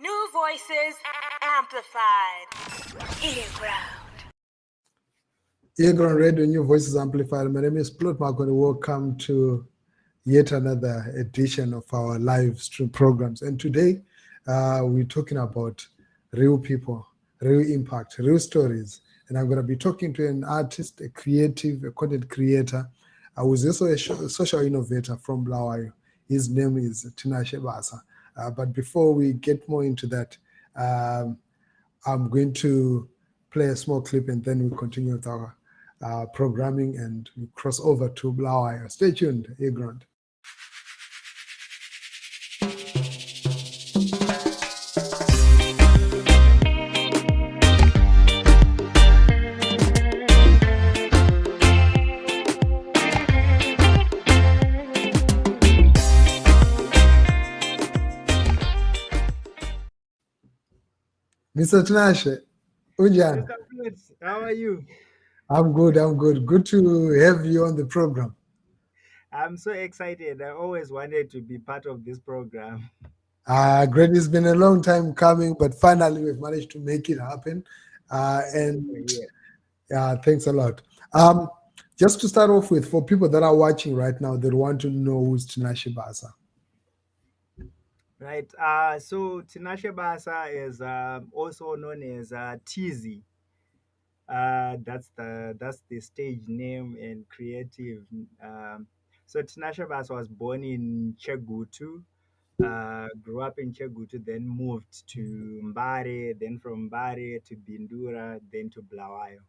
New voices amplified. earGROUND Radio, New Voices Amplified. My name is Plot Marconi. Welcome to yet another edition of our live stream programs. And today we're talking about real people, real impact, real stories. And I'm going to be talking to an artist, a creative, a content creator, who's also a social innovator from Bulawayo. His name is Tinashe Basa. But before we get more into that, I'm going to play a small clip and then we continue with our programming and we cross over to Bulawayo. Stay tuned, earGROUND. Mr. Tinashe, Unjan. Mr. Fritz, how are you? I'm good. Good to have you on the program. I'm so excited. I always wanted to be part of this program. Great. It's been a long time coming, but finally we've managed to make it happen. Thanks a lot. Just to start off with, for people that are watching right now, that want to know who's Tinashe Basa. Right. So Tinashe Basa is also known as TZ. That's the stage name and creative. So Tinashe Basa was born in Chegutu, grew up in Chegutu, then moved to Mbare, then from Mbare to Bindura, then to Bulawayo.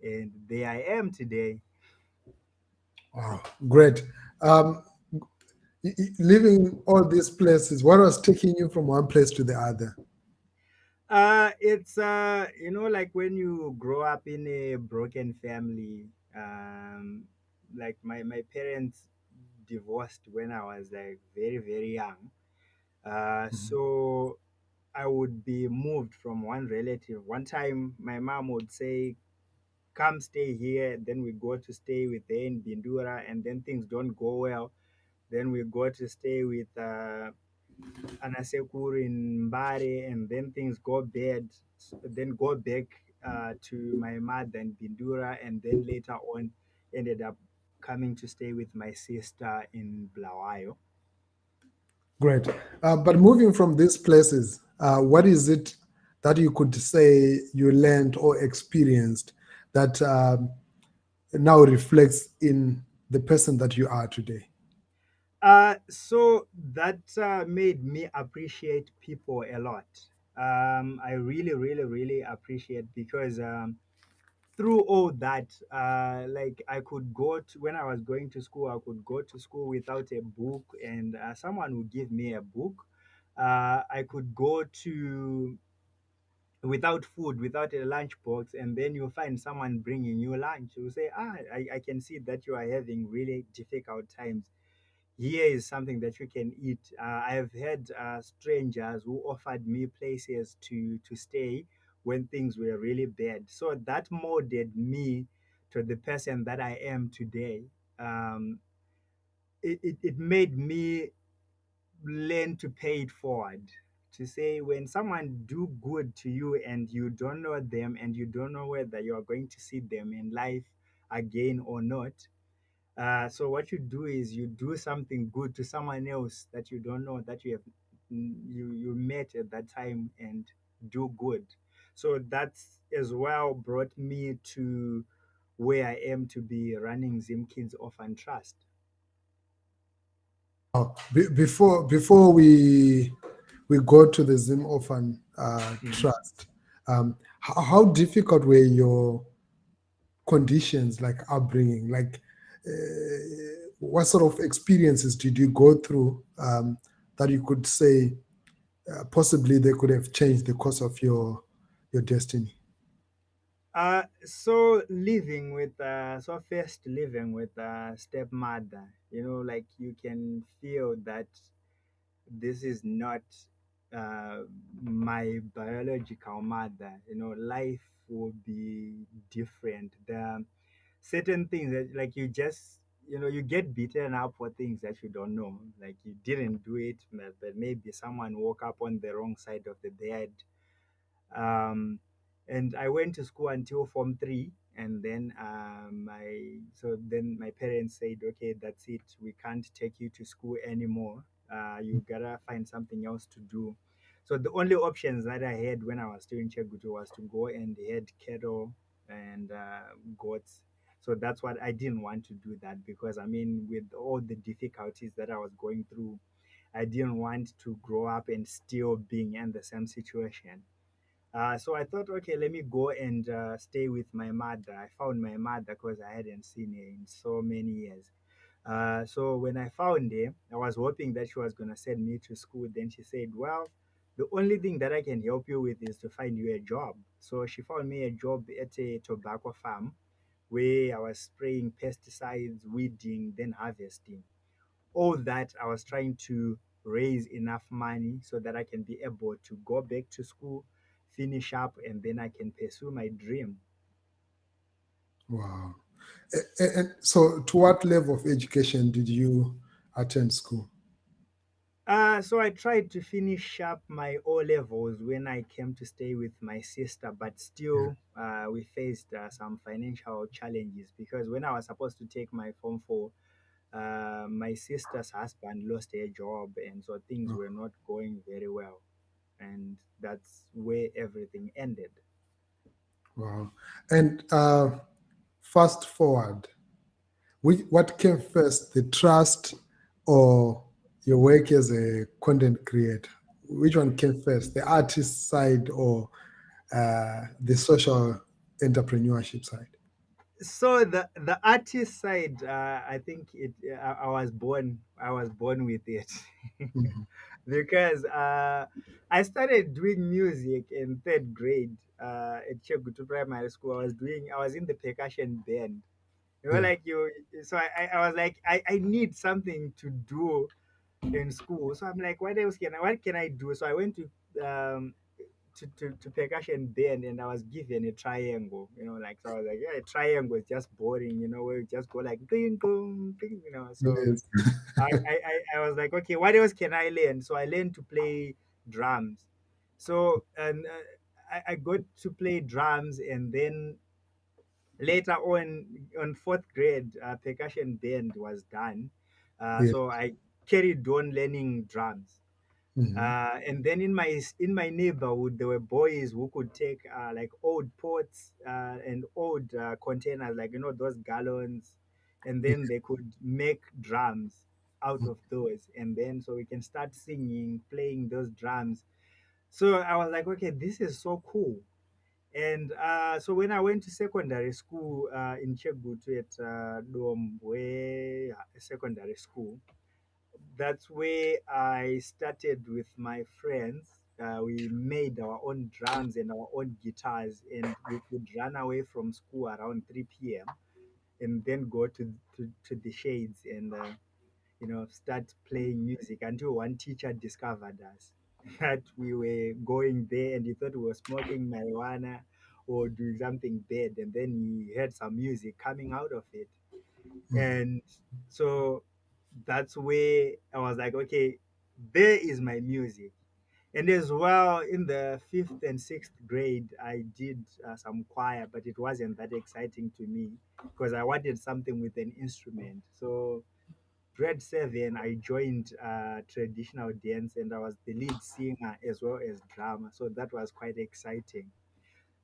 And there I am today. Wow, great. Living all these places, what was taking you from one place to the other? It's like when you grow up in a broken family. Like my parents divorced when I was like very, very young. So I would be moved from one relative. One time my mom would say, come stay here, then we go to stay with her in Bindura, and then things don't go well. Then we go to stay with Anasekur in Mbare, and then things go bad. Then go back to my mother in Bindura, and then later on ended up coming to stay with my sister in Bulawayo. Great. But moving from these places, what is it that you could say you learned or experienced that now reflects in the person that you are today? So that made me appreciate people a lot. I really, really, really appreciate because through all that, like I could go to when I was going to school, I could go to school without a book, and someone would give me a book. I could go to without food, without a lunch box, and then you find someone bringing you lunch. You say, I can see that you are having really difficult times. Here is something that you can eat. I have had strangers who offered me places to stay when things were really bad. So that molded me to the person that I am today. It made me learn to pay it forward. To say when someone do good to you and you don't know them and you don't know whether you are going to see them in life again or not, so what you do is you do something good to someone else that you don't know that you have you met at that time and do good. So that's as well brought me to where I am to be running Zimkids Orphan Trust. Before we go to the Zim Orphan Trust, how difficult were your conditions, like upbringing? Like, what sort of experiences did you go through that you could say possibly they could have changed the course of your destiny? So first living with a stepmother, like you can feel that this is not my biological mother. Life will be different. The certain things that like you just you get beaten up for things that you don't know, like you didn't do it, but maybe someone woke up on the wrong side of the bed. Um, and I went to school until Form 3, and then my parents said, okay, that's it. We can't take you to school anymore. You gotta find something else to do. So the only options that I had when I was still in Chegutu was to go and head cattle and goats. So that's what I didn't want to do that, because I mean, with all the difficulties that I was going through, I didn't want to grow up and still being in the same situation. So I thought, okay, let me go and stay with my mother. I found my mother because I hadn't seen her in so many years. So when I found her, I was hoping that she was going to send me to school. Then she said, well, the only thing that I can help you with is to find you a job. So she found me a job at a tobacco farm where I was spraying pesticides, weeding, then harvesting. All that I was trying to raise enough money so that I can be able to go back to school, finish up, and then I can pursue my dream. Wow. And so, to what level of education did you attend school? So I tried to finish up my O levels when I came to stay with my sister, but Yeah. still, we faced some financial challenges, because when I was supposed to take my Form 4, my sister's husband lost her job, and so things Oh, were not going very well, and that's where everything ended. wow. And fast forward, what came first, the trust or your work as a content creator? Which one came first, the artist side or the social entrepreneurship side? So the artist side, I think I was born with it. Mhm. Because I started doing music in third grade at Chegutu Primary School. I was in the percussion band. Yeah. Like you, so I was like, I need something to do in school. So I'm like, what can I do? So I went um, to percussion band, and I was given a triangle, like, so I was like, yeah, a triangle is just boring, where you just go like ding, dong, ding. So Yes. I was like, okay, what else can I learn? So I learned to play drums. So and I got to play drums, and then later on fourth grade, percussion band was done. Yeah. So I carried on learning drums. Mhm. And then in my neighborhood, there were boys who could take like old pots and old containers, like those gallons, and Yeah. then they could make drums out of those, and then so we can start singing, playing those drums. So I was like, okay, this is so cool. And so when I went to secondary school in Chegutu at Dombwe Secondary School, that's where I started with my friends. We made our own drums and our own guitars, and we could run away from school around 3 p.m. and then go to the shades and start playing music until one teacher discovered us that we were going there, and he thought we were smoking marijuana or doing something bad, and then he heard some music coming out of it. Mhm. And so that's where I was like, okay, there is my music. And as well, in the fifth and sixth grade, I did some choir, but it wasn't that exciting to me because I wanted something with an instrument. So grade 7, I joined traditional dance, and I was the lead singer as well as drama. So that was quite exciting.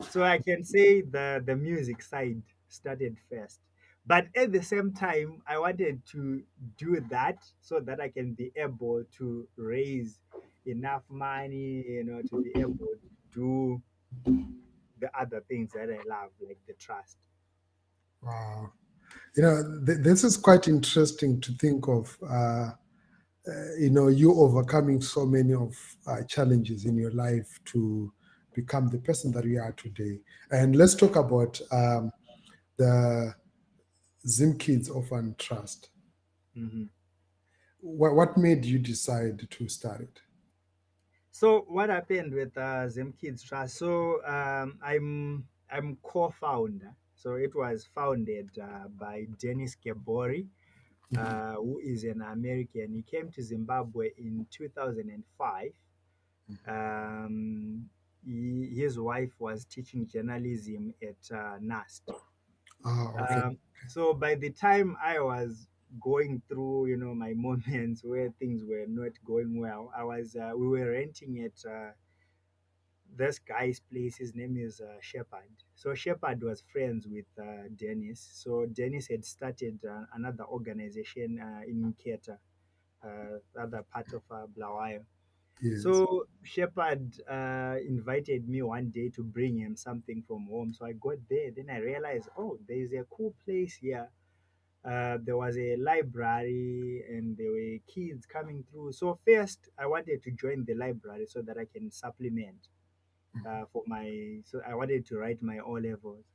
So I can say the music side started first. But at the same time, I wanted to do that so that I can be able to raise enough money, to be able to do the other things that I love, like the trust. Wow. This is quite interesting to think of. You overcoming so many of challenges in your life to become the person that you are today. And let's talk about the Zimkids Orphan Trust. Mhm. What made you decide to start it? So what happened with Zimkids Trust? So I'm co-founder. So it was founded by Dennis Gebori. who is an American. He came to Zimbabwe in 2005. Um, his wife was teaching journalism at NAST. Ah, okay. So by the time I was going through, my moments where things were not going well, we were renting at this guy's place. His name is Shepard. So Shepard was friends with Dennis. So Dennis had started another organization in Nketa, other part of Bulawayo. Yes. So Shepard invited me one day to bring him something from home. So I got there. Then I realized, oh, there is a cool place here. There was a library and there were kids coming through. So first, I wanted to join the library so that I can supplement for my. So I wanted to write my O levels.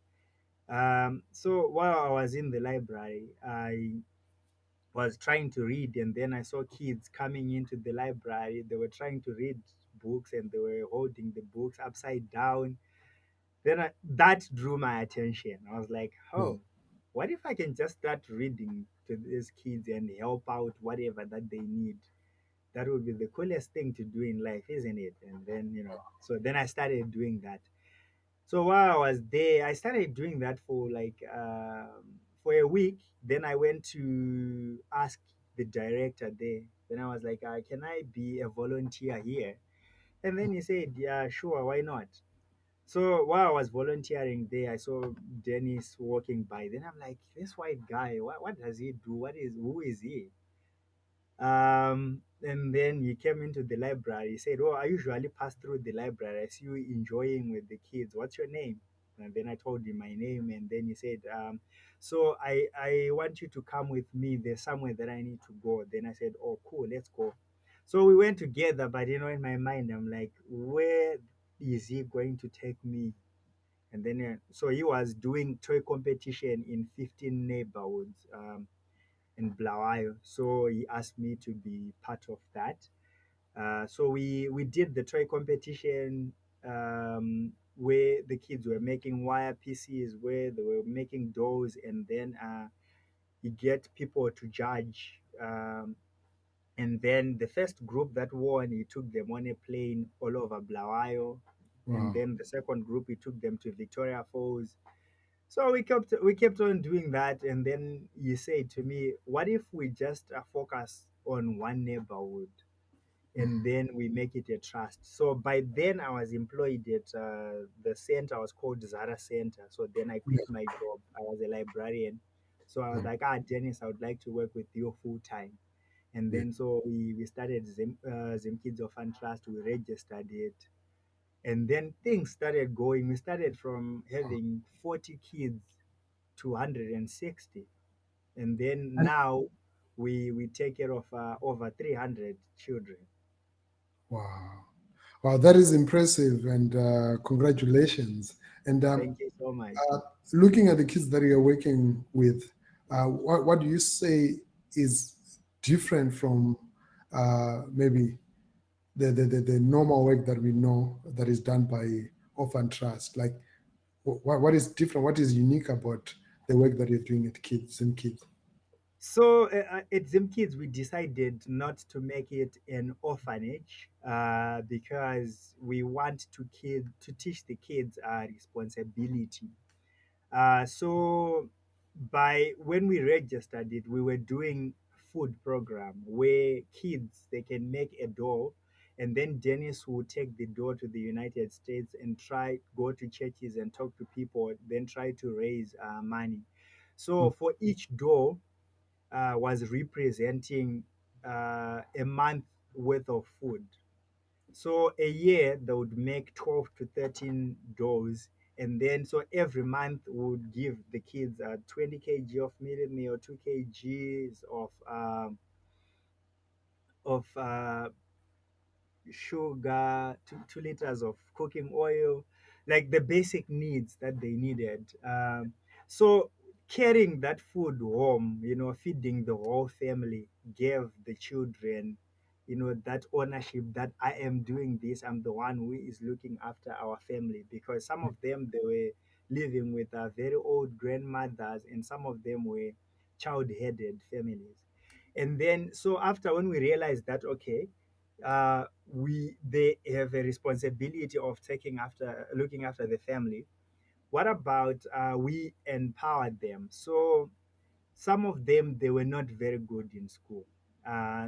So while I was in the library, I was trying to read, and then I saw kids coming into the library. They were trying to read books and they were holding the books upside down. That drew my attention. I was like, Mm. oh, what if I can just start reading to these kids and help out whatever that they need? That would be the coolest thing to do in life, isn't it? And then, so then I started doing that. So while I was there, I started doing that for for a week. Then I went to ask the director there. Then I was like, "Can I be a volunteer here?" And then he said, "Yeah, sure, why not?" So while I was volunteering there, I saw Dennis walking by. Then I'm like, "This white guy, what does he do? Who is he?" And then he came into the library. He said, "Oh, I usually pass through the library. I see you enjoying with the kids. What's your name?" And then I told him my name, and then he said, "So I want you to come with me. There's somewhere that I need to go." Then I said, "Oh, cool, let's go." So we went together, but in my mind, I'm like, where is he going to take me? And then, so he was doing toy competition in 15 neighborhoods. In Bulawayo. So he asked me to be part of that. So we did the toy competition where the kids were making wire pieces, where they were making dolls, and then you get people to judge. And then the first group that won, he took them on a plane all over Bulawayo. And Wow. then the second group, he took them to Victoria Falls. So we kept on doing that, and then you said to me, "What if we just focus on one neighborhood, and then we make it a trust?" So by then I was employed at the center. I was called Zara Center. So then I quit my job. I was a librarian. So I was Mm. like, Dennis, I would like to work with you full time. And Yeah. then so we started Zimkids Orphan Trust. We registered it, and then things started going. We started from having 40 kids to 160, and then now we take care of over 300 children. Wow. Wow, that is impressive, and congratulations. And Thank you so much. uh, looking at the kids that you're working with, what do you say is different from maybe the normal work that we know that is done by Orphan Trust? Like, what is different? What is unique about the work that you're doing at Kids and Kids? So at Zimkids, we decided not to make it an orphanage because we want to teach the kids responsibility. So by when we registered it, we were doing food program where kids they can make a doll, and then Dennis will take the doll to the United States and try go to churches and talk to people, then try to raise money. So Mm. for each doll was representing a month worth of food. So a year they would make 12 to 13 dolls, and then so every month would give the kids 20 kg of meal, 2 kgs of sugar, 2 liters of cooking oil, like the basic needs that they needed. So carrying that food home, feeding the whole family, gave the children, that ownership that I am doing this. I'm the one who is looking after our family, because some of them they were living with very old grandmothers, and some of them were child-headed families. And then, so after when we realized that, okay, they have a responsibility of looking after the family. What about we empowered them? So some of them, they were not very good in school.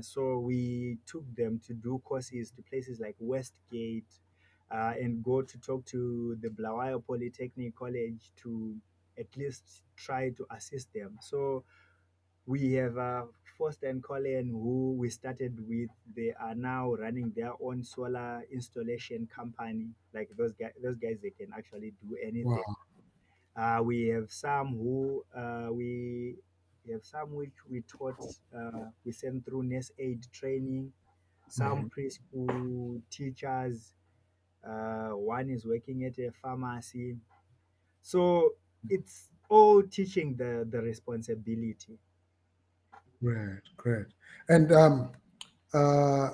So we took them to do courses to places like Westgate, and go to talk to the Bulawayo Polytechnic College to at least try to assist them. So we have Foster and Colin, who we started with. They are now running their own solar installation company. Like those guys, they can actually do anything. Wow. We have some who we have some which we taught, we sent through nurse aid training, some Mhm. preschool teachers. One is working at a pharmacy. So it's all teaching the responsibility. Great, great. And uh,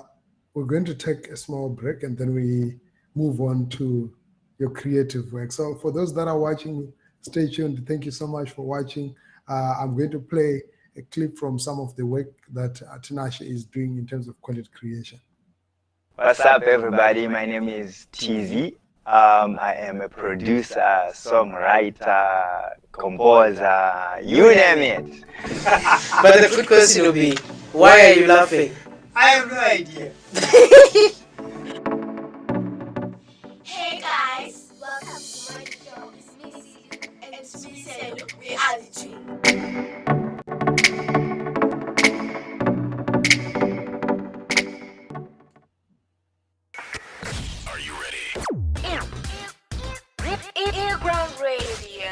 we're going to take a small break and then we move on to your creative work. So for those that are watching, stay tuned. Thank you so much for watching. I'm going to play a clip from some of the work that Tinashe is doing in terms of content creation. What's up, everybody? My name is TZ. I am a producer, songwriter, composer, you name it. But the good question will be, why are you laughing? I have no idea. Hey guys, welcome to my show. It's me, Zilu, and it's me, Selu, reality. Are you ready? earGROUND Radio.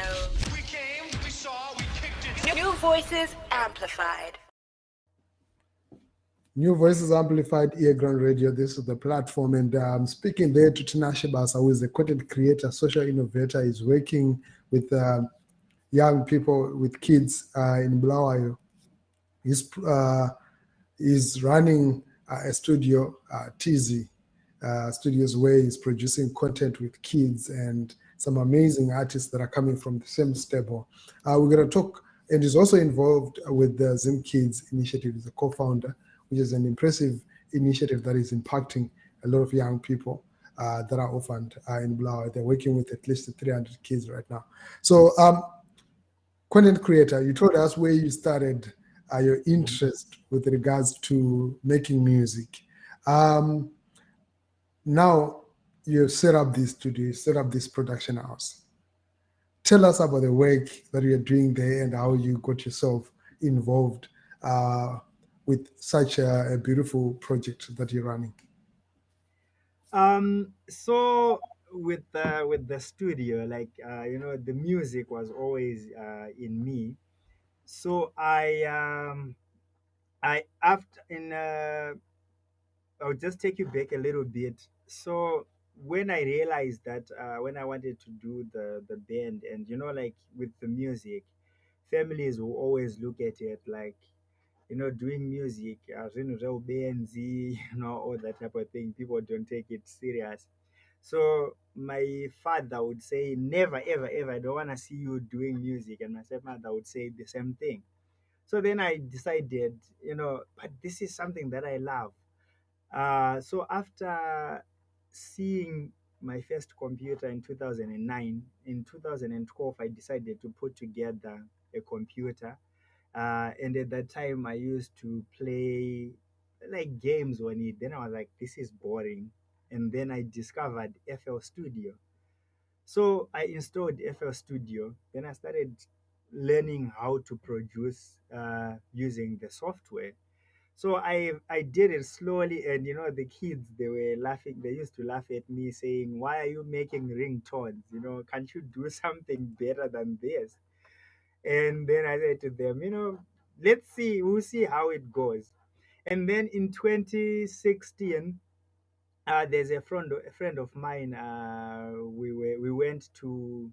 We came, we saw, we kicked it. New voices amplified. New Voices Amplified earGROUND Radio. This is the platform, and I'm speaking there to Tinashe Basa, who is a content creator, social innovator. He's working with young people, with kids in Bulawayo. He's running a studio, TZ Studios, where he's producing content with kids and some amazing artists that are coming from the same stable. We're going to talk, and he's also involved with the Zimkids initiative. He's a co-founder, which is an impressive initiative that is impacting a lot of young people that are orphaned in Bulawayo. They're working with at least 300 kids right now. So, content creator, you told us where you started your interest with regards to making music. Now you set up this studio, you set up this production house. Tell us about the work that you're doing there and how you got yourself involved with such a beautiful project that you're running. So with the studio, like the music was always in me. So I after in I'll just take you back a little bit. So when I realized that when I wanted to do the band, and like with the music, families will always look at it like, doing music, as in real bands, all that type of thing. People don't take it serious. So my father would say, never, ever, ever, I don't want to see you doing music. And my stepmother would say the same thing. So then I decided, but this is something that I love. So after seeing my first computer in 2009, in 2012, I decided to put together a computer. And at that time, I used to play like games on it. Then I was like, this is boring. And then I discovered FL Studio. So I installed FL Studio. Then I started learning how to produce using the software. So I did it slowly, and the kids, they were laughing. They used to laugh at me, saying, "Why are you making ringtones? Can't you do something better than this?" And then I said to them, let's see, we'll see how it goes. And then in 2016, there's a friend of mine. We went to.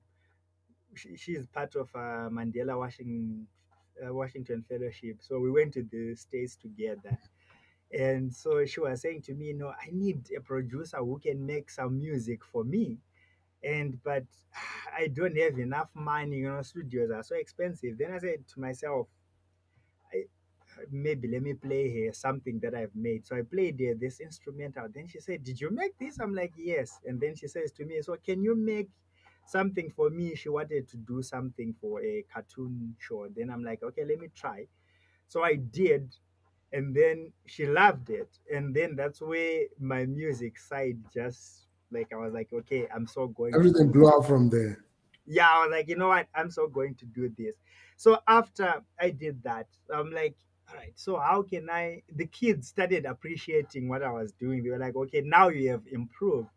She's part of Mandela Washington Fellowship. So we went to the States together. And so she was saying to me, I need a producer who can make some music for me. But I don't have enough money, studios are so expensive. Then I said to myself, maybe let me play here something that I've made. So I played this instrumental. Then she said, "Did you make this?" I'm like, "Yes." And then she says to me, "So can you make something for me?" She wanted to do something for a cartoon show. Then I'm like, "Okay, let me try." So I did, and then she loved it. And then that's where my music side just like I was like, "Okay, I'm so going to Everything do blew up from there. yeah, I was like, you know what? I'm so going to do this. So after I did that, I'm like, all right, so how can I? The kids started appreciating what I was doing. They were like, okay, now you have improved.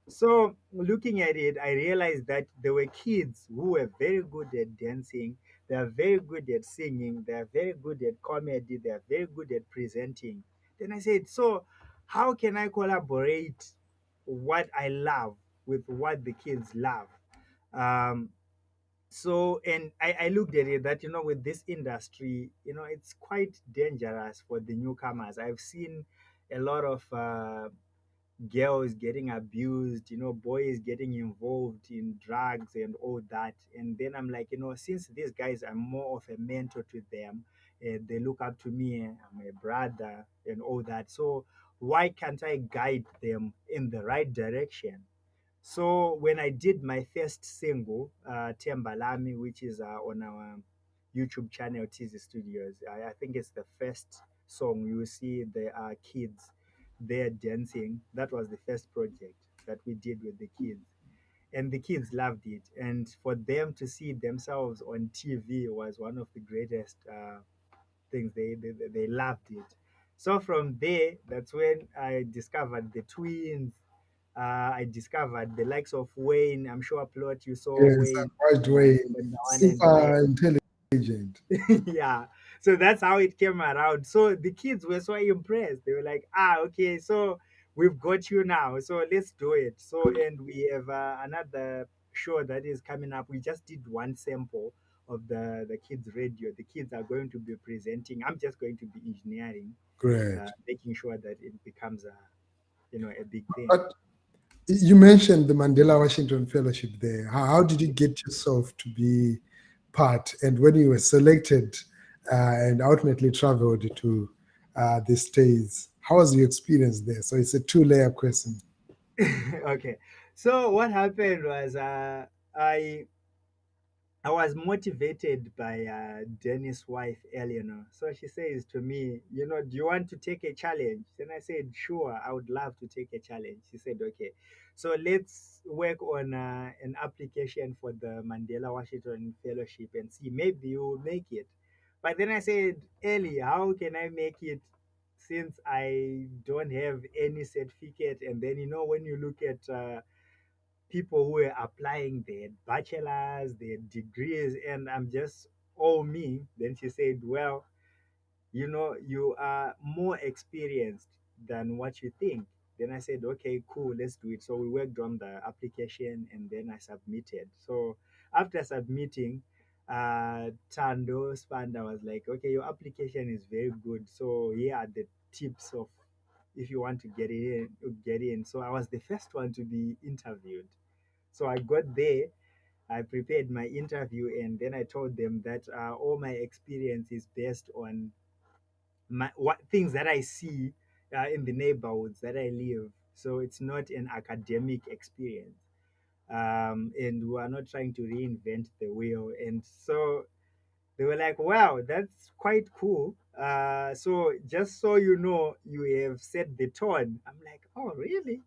So looking at it, I realized that there were kids who were very good at dancing. They are very good at singing. They are very good at comedy. They are very good at presenting. Then I said, so how can I collaborate what I love with what the kids love? Um, so and I looked at it that with this industry it's quite dangerous for the newcomers. I've seen a lot of girls getting abused, boys getting involved in drugs and all that. And then I'm like, since these guys are more of a mentor to them, they look up to me, I'm a brother and all that, so why can't I guide them in the right direction? So when I did my first single, Tembalami, which is on our YouTube channel, TZ Studios, I think it's the first song. You will see the kids there dancing. That was the first project that we did with the kids. And the kids loved it. And for them to see themselves on TV was one of the greatest things. They loved it. So from there, that's when I discovered the twins. I discovered the likes of Wayne. I'm sure Plot you saw Yes, Wayne, I watched Way. Number One and Wayne. Super intelligent. Yeah. So that's how it came around. So the kids were so impressed. They were like, okay, so we've got you now. So let's do it. So, and we have another show that is coming up. We just did one sample of the kids radio. The kids are going to be presenting. I'm just going to be engineering, Great. making sure that it becomes a big thing. But you mentioned the Mandela Washington Fellowship there. Did you get yourself to be part? And when you were selected and ultimately traveled to the States, how was your experience there? So it's a two-layer question. Okay. So what happened was I was motivated by Dennis' wife, Eleanor. So she says to me, do you want to take a challenge? Then I said, sure, I would love to take a challenge. She said, okay. So let's work on an application for the Mandela Washington Fellowship and see, maybe you will make it. But then I said, Ellie, how can I make it since I don't have any certificate? And then, when you look at people who were applying their bachelors, their degrees, and I'm just all me. Then she said, well, you are more experienced than what you think. Then I said, okay, cool, let's do it. So we worked on the application and then I submitted. So after submitting, Tando Spanda was like, okay, your application is very good. So here are the tips of if you want to get in, get in. So I was the first one to be interviewed. So I got there, I prepared my interview, and then I told them that all my experience is based on what things that I see in the neighborhoods that I live. So it's not an academic experience, and we are not trying to reinvent the wheel. And so they were like, "Wow, that's quite cool." So just so you know, you have set the tone. I'm like, "Oh, really?"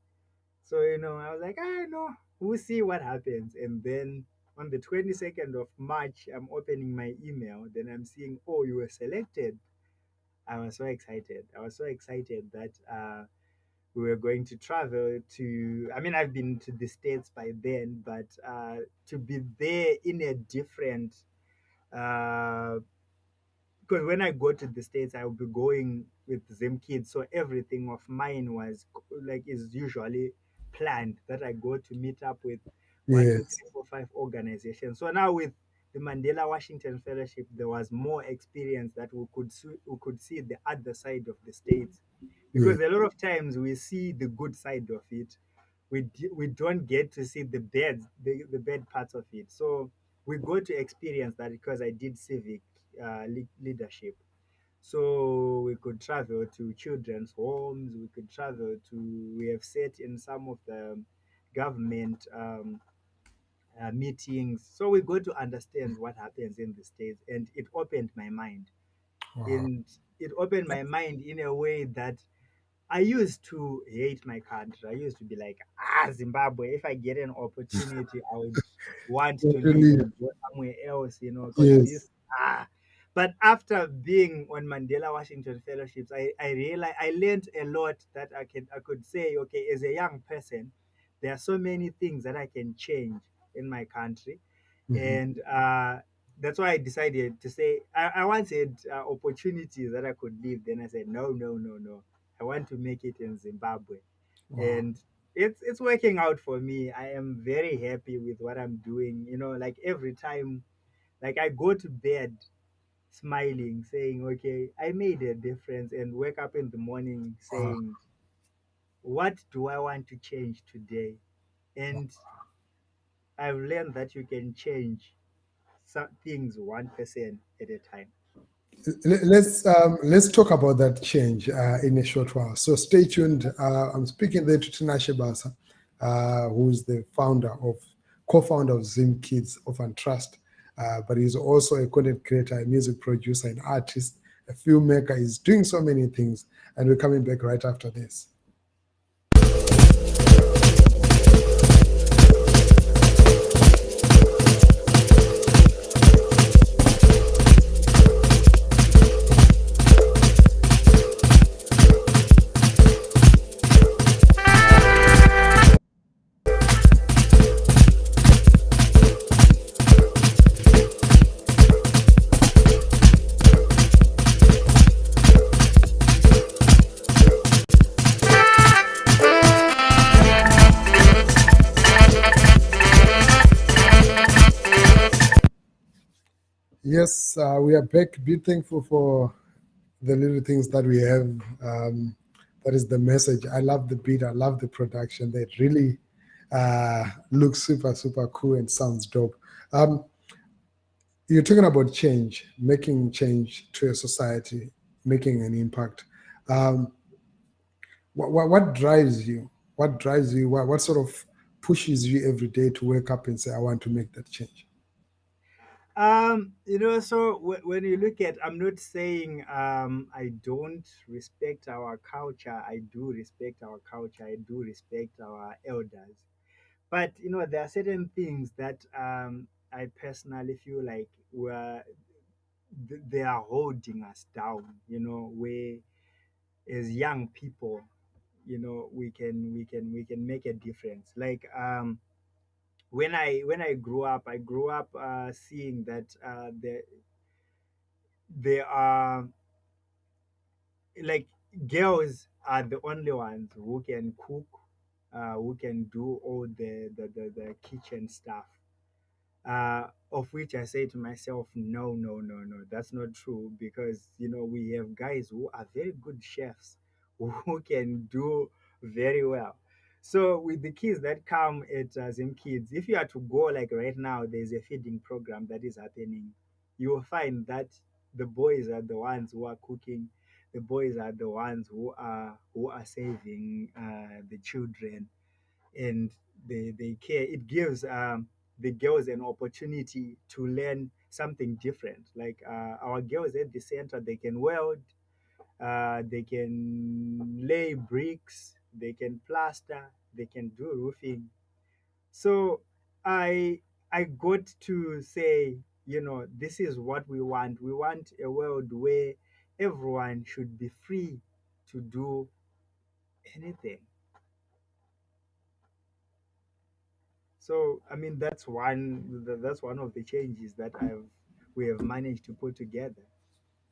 So, I was like, I know, we'll see what happens. And then on the 22nd of March, I'm opening my email. Then I'm seeing, oh, you were selected. I was so excited. I was so excited that we were going to travel to, I mean, I've been to the States by then, but to be there in a different uh, because when I go to the States, I will be going with Zimkids. So everything of mine was like is usually planned that I go to meet up with one, two, Yes, three, four, five organizations. So now with the Mandela Washington Fellowship, there was more experience that we could see the other side of the States. yeah, Because a lot of times we see the good side of it, we don't get to see the bad parts of it. So we go to experience that because I did civic leadership. So we could travel to children's homes. We have sat in some of the government meetings. So we got to understand what happens in the States. And it opened my mind. Wow. And it opened my mind in a way that I used to hate my country. I used to be like, Zimbabwe, if I get an opportunity, I would want to leave Really, and go somewhere else, because yes. this, ah. But after being on Mandela Washington Fellowships, I realized I learned a lot that I could say, okay, as a young person, there are so many things that I can change in my country. Mhm. And that's why I decided to say, I once had opportunities that I could leave. Then I said, no, no, no, no. I want to make it in Zimbabwe, Wow. and it's working out for me. I am very happy with what I'm doing. Like every time, like I go to bed smiling, saying, "Okay, I made a difference," and wake up in the morning Wow. saying, "What do I want to change today?" And I've learned that you can change some things 1% at a time. Let's talk about that change in a short while. So stay tuned. I'm speaking there to Tinashe Basa, who's the co-founder of Zimkids Orphan Trust, but he's also a content creator, a music producer, an artist, a filmmaker. He's doing so many things, and we're coming back right after this. Yes, we are back. Be thankful for the little things that we have. That is the message. I love the beat. I love the production. That really looks super, super cool and sounds dope. You're talking about change, making change to a society, making an impact. Um, what drives you? What drives you? What sort of pushes you every day to wake up and say, I want to make that change? So when you look at, I'm not saying I don't respect our culture. I do respect our culture. I do respect our elders. But there are certain things that I personally feel like they are holding us down. Where as young people, we can make a difference. Like when I grew up, seeing that there are, like, girls are the only ones who can cook, who can do all the kitchen stuff. Of which I say to myself, no, no, no, no, that's not true, because we have guys who are very good chefs who can do very well. So with the kids that come at Zimkids, if you are to go, like right now, there's a feeding program that is happening. You will find that the boys are the ones who are cooking. The boys are the ones who are saving the children, and they care. It gives the girls an opportunity to learn something different. Like our girls at the center, they can weld, they can lay bricks, they can plaster, they can do roofing. So I I got to say, this is what we want. We want a world where everyone should be free to do anything. So I mean, that's one of the changes that we have managed to put together,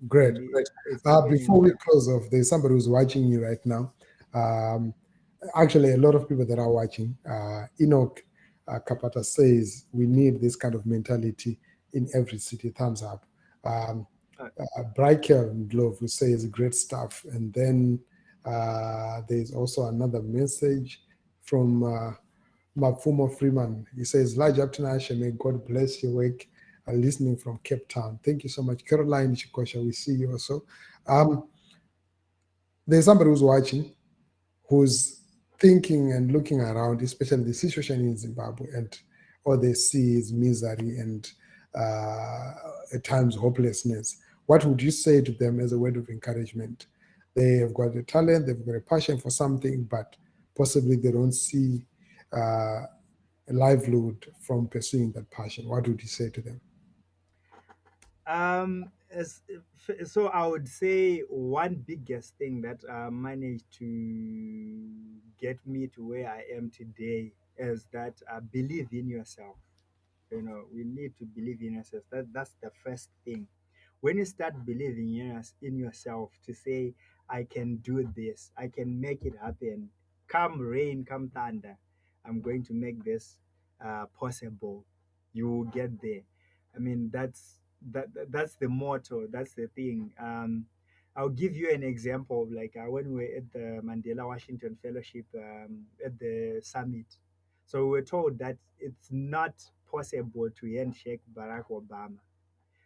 Great, and great. it's happening Before we well. close off, there's somebody who's watching you right now. Um, Actually, a lot of people that are watching. Enoch Kapata says we need this kind of mentality in every city. Thumbs up. Um, Uh, Briker Glove who says great stuff. And then there's also another message from Mafumo Freeman. He says, large up to Tinashe, may God bless your work. listening from Cape Town. Thank you so much. Caroline Chikosha, we see you also. Um, there's somebody who's watching, who's thinking and looking around, especially the situation in Zimbabwe, and all they see is misery and at times hopelessness. What would you say to them as a word of encouragement? They have got a talent, they've got a passion for something, but possibly they don't see a livelihood from pursuing that passion. What would you say to them? So I would say one biggest thing that managed to get me to where I am today is that believe in yourself. You know, we need to believe in yourself. That's the first thing. When you start believing in yourself to say, I can do this, I can make it happen, come rain, come thunder, I'm going to make this possible, you will get there. I mean, that's the motto, that's the thing. I'll give you an example of like when we were at the Mandela Washington Fellowship at the summit. So we were told that it's not possible to handshake Barack Obama.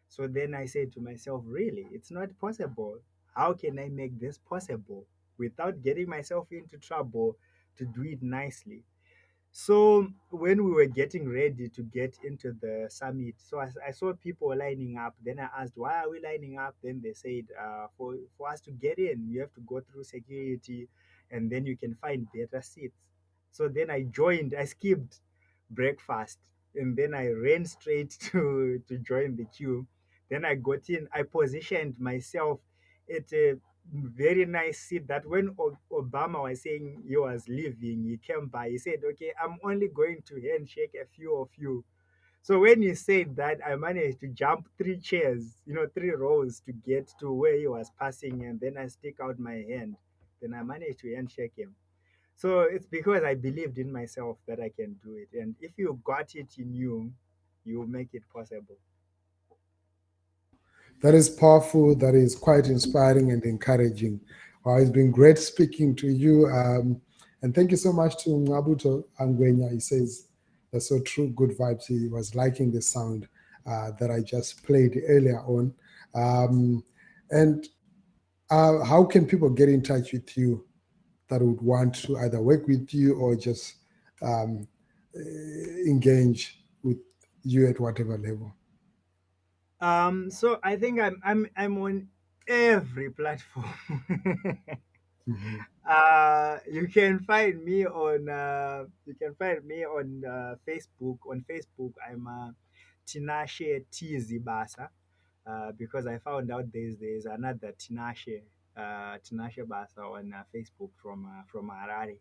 So then I said to myself, really, it's not possible. How can I make this possible without getting myself into trouble to do it nicely? So when we were getting ready to get into the summit, so I saw people lining up. Then I asked, why are we lining up? Then they said, for us to get in, you have to go through security, and then you can find better seats. So then I joined. I skipped breakfast, and then I ran straight to join the queue. Then I got in. I positioned myself at a very nice seat that when Obama was saying he was leaving, he came by, he said, okay, I'm only going to handshake a few of you. So when he said that, I managed to jump three chairs, you know, three rows to get to where he was passing, and then I stick out my hand. Then I managed to handshake him. So it's because I believed in myself that I can do it. And if you got it in you, you will make it possible. That is powerful. That is quite inspiring and encouraging. Wow, it's been great speaking to you. And thank you so much to Ngabuto Angwenya. He says that's so true, good vibes. He was liking the sound that I just played earlier on. And how can people get in touch with you that would want to either work with you or just um, engage with you at whatever level? So I think I'm on every platform. Mhm. You can find me on Facebook. On Facebook, I'm Tinashe Basa, because I found out there's another Tinashe Basa on Facebook from Harare.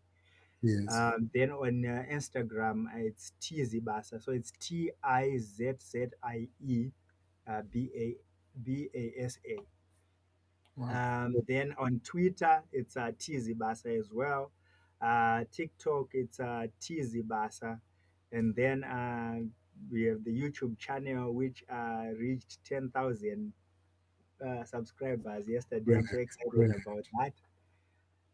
Yes. Then on Instagram, it's Basa. So it's Tizzie Basa. Wow. Then on Twitter, it's Tizzy Basa as well. TikTok, it's Tizzy Basa. And then we have the YouTube channel, which reached 10,000 subscribers yesterday. I'm so Brilliant. excited Brilliant. about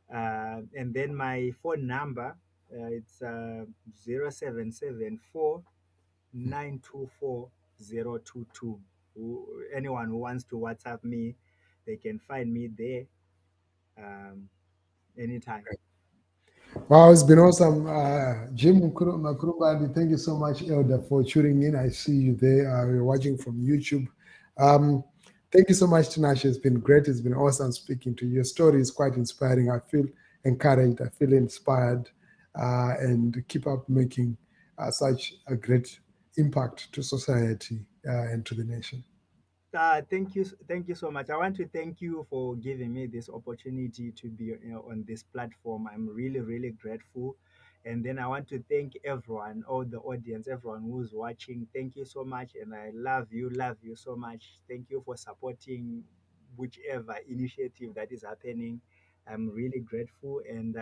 that. And then my phone number, it's 0774 Anyone who wants to WhatsApp me, they can find me there um, anytime. Wow, it's been awesome. Jim Makurumbandi, thank you so much, Elder, for tuning in. I see you there. You're watching from YouTube. Um, thank you so much, Tinashe. It's been great. It's been awesome speaking to you. Your story is quite inspiring. I feel encouraged. I feel inspired. And keep up making such a great impact to society and to the nation. Thank you so much. I want to thank you for giving me this opportunity to be, on this platform. I'm really, really grateful. And then I want to thank everyone, all the audience, everyone who's watching. Thank you so much, and I love you so much. Thank you for supporting whichever initiative that is happening. I'm really grateful, and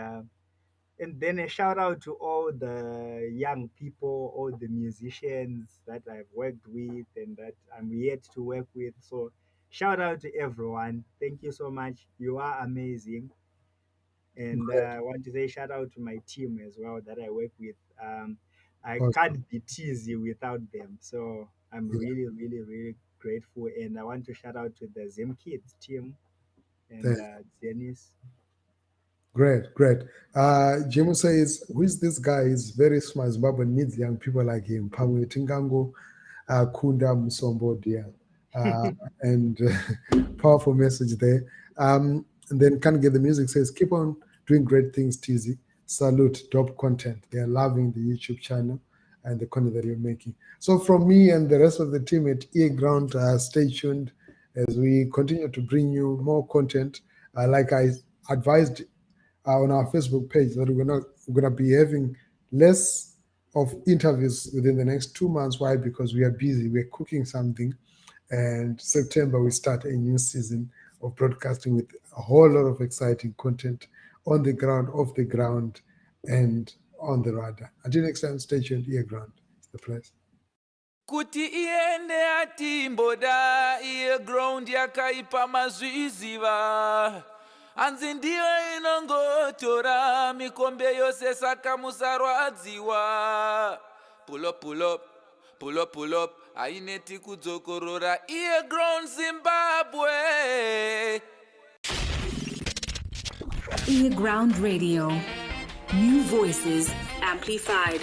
then a shout out to all the young people, all the musicians that I've worked with and that I'm yet to work with. So, shout out to everyone. Thank you so much. You are amazing. And Great. I want to say shout out to my team as well that I work with. I Awesome. can't be teasy without them. So I'm Yeah. really, really, really grateful. And I want to shout out to the Zimkids team and Thank- Dennis. Great, great. Jimo says, who is this guy? He's very smart. Zimbabwe needs young people like him. Pamwe Tingango, Kunda Musombo, dear. And powerful message there. And then Can't Get the Music says, keep on doing great things, TZ. Salute, top content. They are loving the YouTube channel and the content that you're making. So from me and the rest of the team at earGROUND, stay tuned as we continue to bring you more content. Like I advised on our Facebook page, that we're gonna be having less of interviews within the next 2 months. Why? Because we are busy. We're cooking something, and September we start a new season of broadcasting with a whole lot of exciting content on the ground, off the ground, and on the radar. Until next time, stay tuned. earGROUND is the place. Kuti iende atimboda iye ground yakaipa mazviziva hanzi ndiyo inongotora mikombe yose saka musarwadziwa pull up pull up pull up pull up aineti kudzokorora iye ground Zimbabwe. earGROUND Radio. New voices amplified.